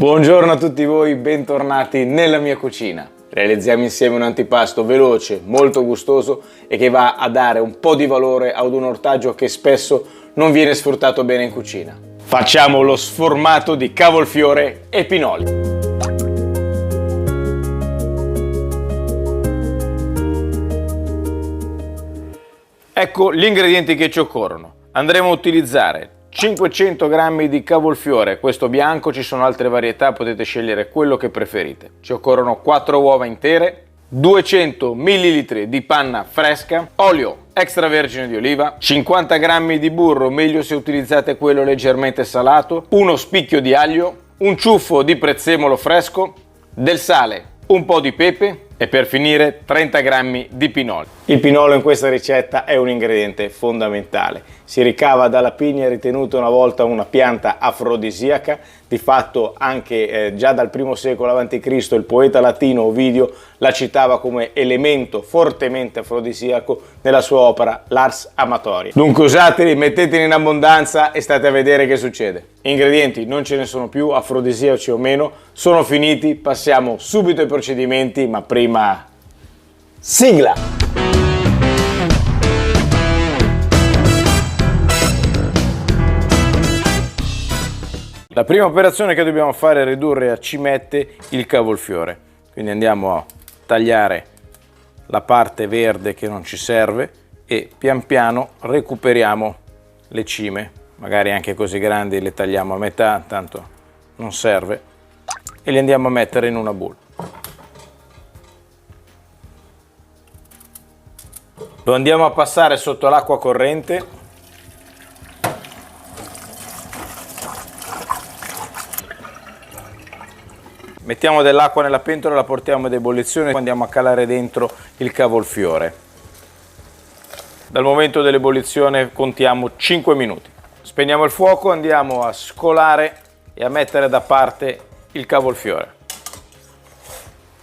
Buongiorno a tutti voi, bentornati nella mia cucina. Realizziamo insieme un antipasto veloce, molto gustoso e che va a dare un po' di valore ad un ortaggio che spesso non viene sfruttato bene in cucina. Facciamo lo sformato di cavolfiore e pinoli. Ecco gli ingredienti che ci occorrono. Andremo a utilizzare 500 g di cavolfiore, questo bianco, ci sono altre varietà, potete scegliere quello che preferite. Ci occorrono 4 uova intere, 200 ml di panna fresca, olio extravergine di oliva, 50 g di burro, meglio se utilizzate quello leggermente salato, uno spicchio di aglio, un ciuffo di prezzemolo fresco, del sale, un po' di pepe e per finire 30 g di pinoli. Il pinolo in questa ricetta è un ingrediente fondamentale. Si ricava dalla pigna, ritenuta una volta una pianta afrodisiaca. Di fatto anche già dal I secolo a.C. il poeta latino Ovidio la citava come elemento fortemente afrodisiaco nella sua opera L'Ars Amatoria. Dunque usateli, metteteli in abbondanza e state a vedere che succede. Ingredienti non ce ne sono più, afrodisiaci o meno, sono finiti, passiamo subito ai procedimenti, ma prima sigla! La prima operazione che dobbiamo fare è ridurre a cimette il cavolfiore, quindi andiamo a tagliare la parte verde che non ci serve e pian piano recuperiamo le cime, magari anche così grandi le tagliamo a metà, tanto non serve, e li andiamo a mettere in una bowl. Lo andiamo a passare sotto l'acqua corrente. Mettiamo dell'acqua nella pentola, la portiamo ad ebollizione e andiamo a calare dentro il cavolfiore. Dal momento dell'ebollizione contiamo 5 minuti. Spegniamo il fuoco, andiamo a scolare e a mettere da parte il cavolfiore.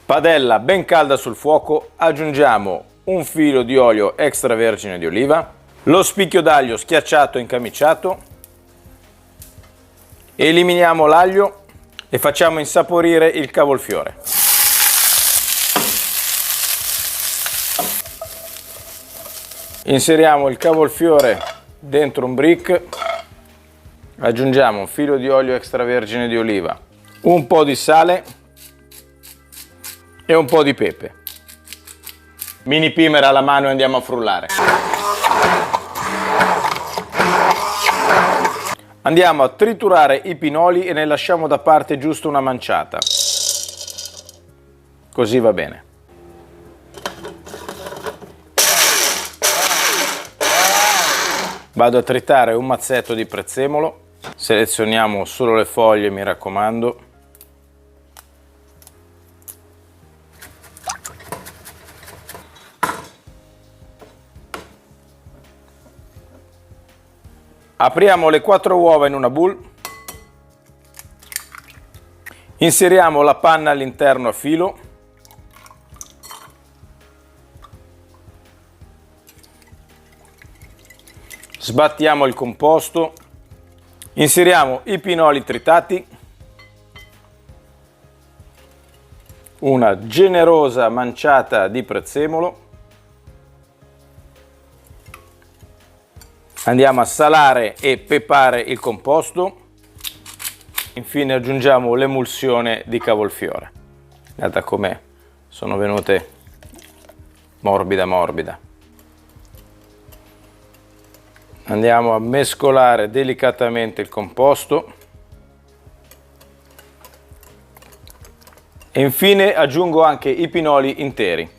Padella ben calda sul fuoco, aggiungiamo un filo di olio extravergine di oliva, lo spicchio d'aglio schiacciato e incamiciato, eliminiamo l'aglio e facciamo insaporire il cavolfiore. Inseriamo il cavolfiore dentro un brick, aggiungiamo un filo di olio extravergine di oliva, un po' di sale e un po' di pepe. Mini pimer alla mano e andiamo a frullare. Andiamo a triturare i pinoli e ne lasciamo da parte giusto una manciata. Così va bene. Vado a tritare un mazzetto di prezzemolo. Selezioniamo solo le foglie, mi raccomando. Apriamo le 4 uova in una bowl, inseriamo la panna all'interno a filo, sbattiamo il composto, inseriamo i pinoli tritati, una generosa manciata di prezzemolo. Andiamo a salare e pepare il composto. Infine aggiungiamo l'emulsione di cavolfiore. Guardate com'è, sono venute morbida morbida. Andiamo a mescolare delicatamente il composto. E infine aggiungo anche i pinoli interi.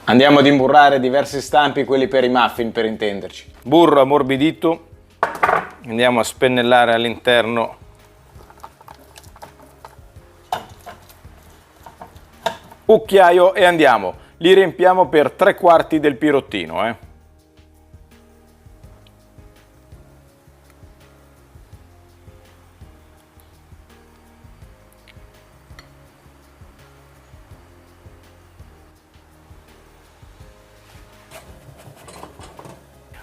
Andiamo ad imburrare diversi stampi, quelli per i muffin per intenderci. Burro ammorbidito, andiamo a spennellare all'interno cucchiaio e andiamo, li riempiamo per 3/4 del pirottino.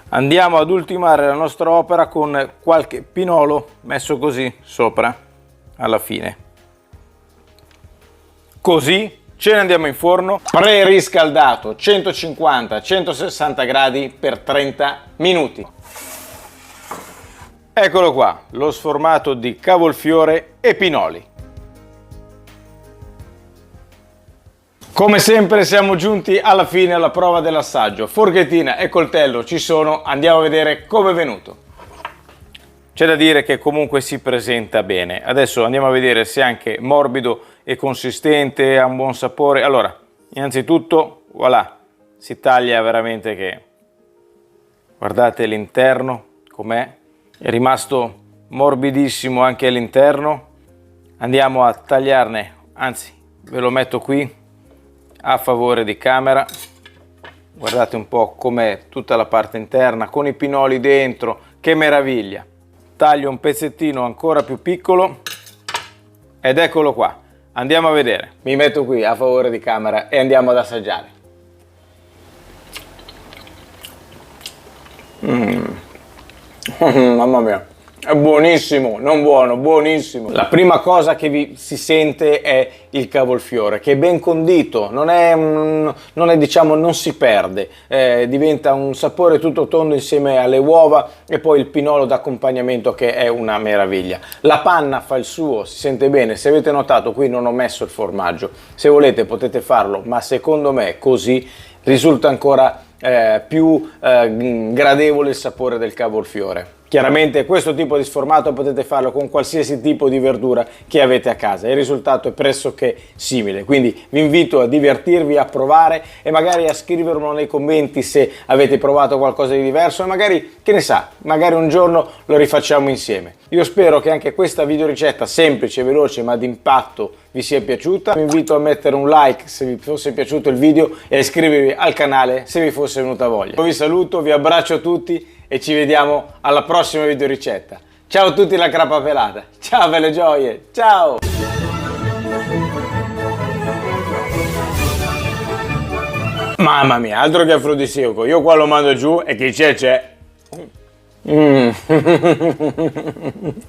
Andiamo ad ultimare la nostra opera con qualche pinolo messo così sopra, alla fine. Così ce ne andiamo in forno preriscaldato 150-160 gradi per 30 minuti. Eccolo qua, lo sformato di cavolfiore e pinoli. Come sempre siamo giunti alla fine alla prova dell'assaggio. Forchettina e coltello ci sono, andiamo a vedere come è venuto. C'è da dire che comunque si presenta bene. Adesso andiamo a vedere se è anche morbido e consistente, ha un buon sapore. Allora, innanzitutto, voilà, si taglia veramente che... Guardate l'interno com'è, è rimasto morbidissimo anche all'interno. Andiamo a tagliarne, anzi ve lo metto qui a favore di camera. Guardate un po' com'è tutta la parte interna con i pinoli dentro, che meraviglia. Taglio un pezzettino ancora più piccolo ed eccolo qua, andiamo a vedere. Mi metto qui a favore di camera e andiamo ad assaggiare. Mamma mia, è buonissimo, non buono, buonissimo. La prima cosa che si sente è il cavolfiore, che è ben condito, non è diciamo, non si perde, diventa un sapore tutto tondo insieme alle uova e poi il pinolo d'accompagnamento che è una meraviglia. La panna fa il suo, si sente bene. Se avete notato, qui non ho messo il formaggio, se volete potete farlo, ma secondo me così risulta ancora più gradevole il sapore del cavolfiore. Chiaramente questo tipo di sformato potete farlo con qualsiasi tipo di verdura che avete a casa, il risultato è pressoché simile, quindi vi invito a divertirvi, a provare e magari a scriverlo nei commenti se avete provato qualcosa di diverso e magari, che ne sa, magari un giorno lo rifacciamo insieme. Io spero che anche questa videoricetta semplice, veloce ma d'impatto vi sia piaciuta. Vi invito a mettere un like se vi fosse piaciuto il video e a iscrivervi al canale se vi fosse venuta voglia. Io vi saluto, vi abbraccio a tutti e ci vediamo alla prossima videoricetta. Ciao a tutti, la crapa pelata. Ciao belle gioie, ciao! Mamma mia, altro che afrodisiaco. Io qua lo mando giù e chi c'è c'è.